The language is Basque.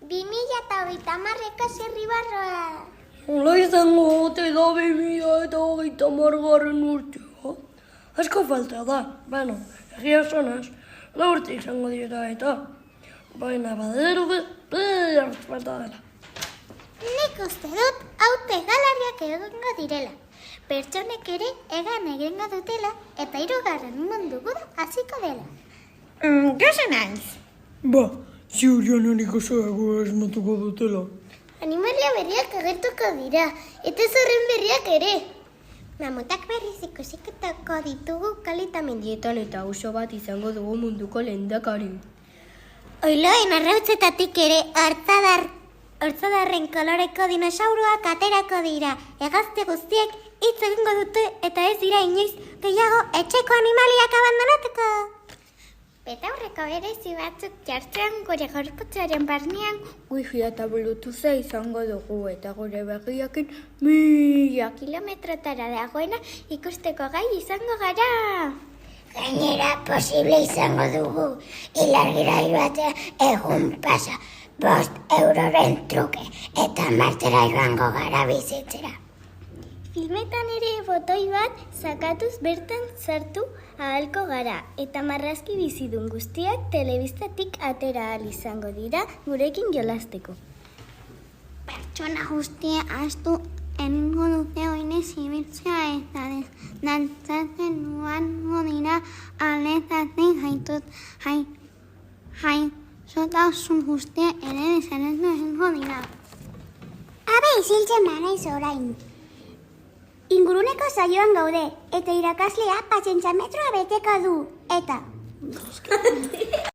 2030eko zirribarroa. Nola izango ote da 2030 urtea? Asko falta da, egia zonaz, 4 urte izango dira eta. Baina badirudi, falta dela. Nik uste dut haute galariak egongo direla. Pertsonek ere egan egingo dutela eta 3. mundu guda hasiko dela. Gose naiz. Ziurian eriko zoago esmatuko dutela. Animalia berriak agertuko dira, eta zorren berriak ere. Mamutak berriz ikusiketako ditugu kalitamendietan Eta oso bat izango dugu munduko lehendakari. Oiloen arrautzetatik ere hortzadarren koloreko dinosauruak aterako dira. Hegazte guztiek hitz egingo dute eta ez dira inoiz gehiago etxeko animaliak abandonatuko. Betaurreko berezi batzuk jartzean gure gorputzaren barnean Wi-Fi eta Bluetootha izango dugu eta gure begiekin 1000 kilometrotara dagoena ikusteko gai izango gara. Gainera, posible izango dugu, ilargirailu batean egun pasa, 5 euroren truke, eta martera joango gara bizitzera. Filmetan ere botoi bat sakatuz bertan sartu ahalko gara, eta marrazki bizidun guztiak telebistatik atera ahal izango dira gurekin jolasteko. Pertsona guztia astu eningo dute oinez ibiltzea eta dantzatzen nuango dira aletatik jaitotasun guztia ere desanetu egingo dira. Habe isiltzen banaiz orain. Inguruneko saioan gaude, eta irakaslea pazientziametroa beteko du, eta...